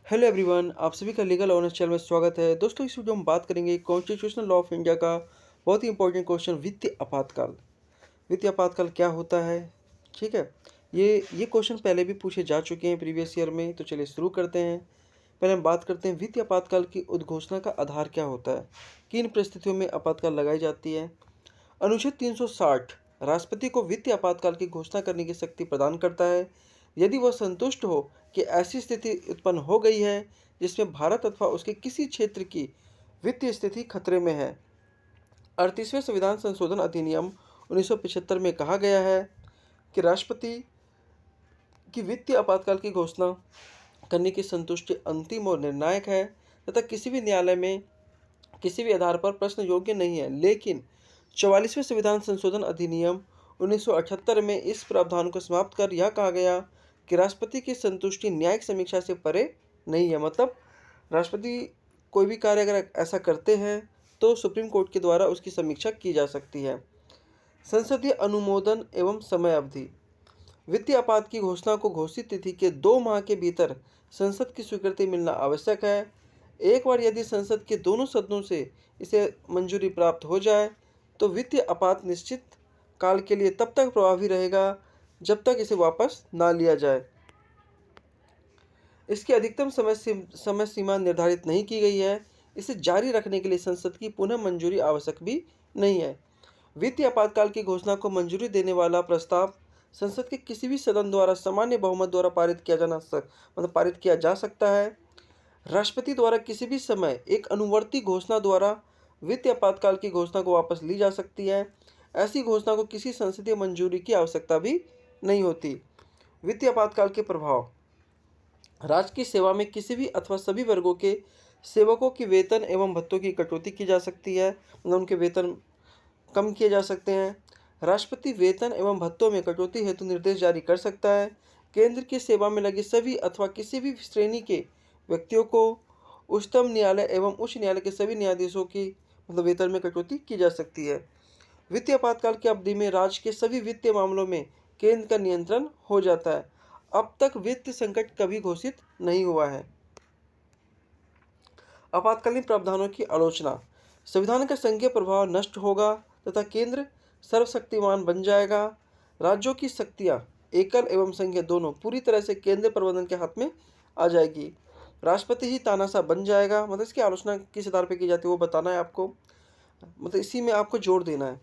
Hello everyone, आप सभी का लीगल ऑनर्स चैनल में स्वागत है। दोस्तों, इस वीडियो में बात करेंगे कॉन्स्टिट्यूशनल लॉ ऑफ इंडिया का बहुत ही इंपॉर्टेंट क्वेश्चन, वित्तीय आपातकाल। वित्तीय आपातकाल क्या होता है? ठीक है, ये क्वेश्चन पहले भी पूछे जा चुके हैं प्रीवियस ईयर में। तो चलिए शुरू करते हैं। पहले हम बात करते हैं वित्तीय आपातकाल की उद्घोषणा का आधार क्या होता है, किन परिस्थितियों में आपातकाल लगाई जाती है। अनुच्छेद 360 राष्ट्रपति को वित्तीय आपातकाल की घोषणा करने की शक्ति प्रदान करता है यदि वह संतुष्ट हो कि ऐसी स्थिति उत्पन्न हो गई है जिसमें भारत अथवा उसके किसी क्षेत्र की वित्तीय स्थिति खतरे में है। 38वें संविधान संशोधन अधिनियम 1975 में कहा गया है कि राष्ट्रपति की वित्तीय आपातकाल की घोषणा करने की संतुष्टि अंतिम और निर्णायक है तथा किसी भी न्यायालय में किसी भी आधार पर प्रश्न योग्य नहीं है। लेकिन 44वें संविधान संशोधन अधिनियम 1978 में इस प्रावधान को समाप्त कर यह कहा गया कि राष्ट्रपति की संतुष्टि न्यायिक समीक्षा से परे नहीं है। मतलब राष्ट्रपति कोई भी कार्य अगर ऐसा करते हैं तो सुप्रीम कोर्ट के द्वारा उसकी समीक्षा की जा सकती है। संसदीय अनुमोदन एवं समय अवधि। वित्तीय आपात की घोषणा को घोषित तिथि के 2 माह के भीतर संसद की स्वीकृति मिलना आवश्यक है। एक बार यदि संसद के दोनों सदनों से इसे मंजूरी प्राप्त हो जाए तो वित्तीय आपात निश्चित काल के लिए तब तक प्रभावी रहेगा जब तक इसे वापस ना लिया जाए। इसकी अधिकतम समय सीमा निर्धारित नहीं की गई है। इसे जारी रखने के लिए संसद की पुनः मंजूरी आवश्यक भी नहीं है। वित्तीय आपातकाल की घोषणा को मंजूरी देने वाला प्रस्ताव संसद के किसी भी सदन द्वारा सामान्य बहुमत द्वारा पारित किया जा सकता है। राष्ट्रपति द्वारा किसी भी समय एक अनुवर्ती घोषणा द्वारा वित्तीय आपातकाल की घोषणा को वापस ली जा सकती है। ऐसी घोषणा को किसी संसदीय मंजूरी की आवश्यकता भी नहीं होती। वित्तीय आपातकाल के प्रभाव। राज्य की सेवा में किसी भी अथवा सभी वर्गों के सेवकों की वेतन एवं भत्तों की कटौती की जा सकती है। मतलब उनके वेतन कम किए जा सकते हैं। राष्ट्रपति वेतन एवं भत्तों में कटौती हेतु निर्देश जारी कर सकता है। केंद्र की सेवा में लगे सभी अथवा किसी भी श्रेणी के व्यक्तियों को उच्चतम न्यायालय एवं उच्च न्यायालय के सभी न्यायाधीशों की वेतन में कटौती की जा सकती है। वित्तीय आपातकाल की अवधि में राज्य के सभी वित्तीय मामलों में केंद्र का नियंत्रण हो जाता है। अब तक वित्तीय संकट कभी घोषित नहीं हुआ है। आपातकालीन प्रावधानों की आलोचना। संविधान का संघीय प्रभाव नष्ट होगा तथा केंद्र सर्वशक्तिमान बन जाएगा। राज्यों की शक्तियां एकल एवं संघीय दोनों पूरी तरह से केंद्र प्रबंधन के हाथ में आ जाएगी। राष्ट्रपति ही तानाशाह बन जाएगा। मतलब इसकी आलोचना किस आधार पर की जाती है वो बताना है आपको। मतलब इसी में आपको जोड़ देना है।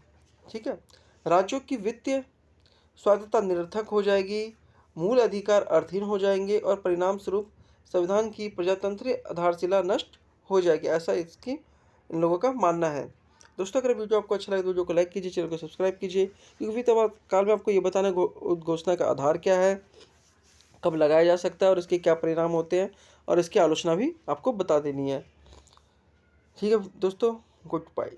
ठीक है। राज्यों की वित्तीय स्वायत्तता निरर्थक हो जाएगी, मूल अधिकार अर्थहीन हो जाएंगे और परिणाम स्वरूप संविधान की प्रजातंत्रीय आधारशिला नष्ट हो जाएगी। ऐसा इसकी इन लोगों का मानना है। दोस्तों, अगर वीडियो आपको अच्छा लगे तो वीडियो को लाइक कीजिए, चैनल को सब्सक्राइब कीजिए। क्योंकि वित्तीय काल में आपको ये बताना घोषणा का आधार क्या है, कब लगाया जा सकता है और इसके क्या परिणाम होते हैं, और इसकी आलोचना भी आपको बता देनी है। ठीक है दोस्तों, गुड बाय।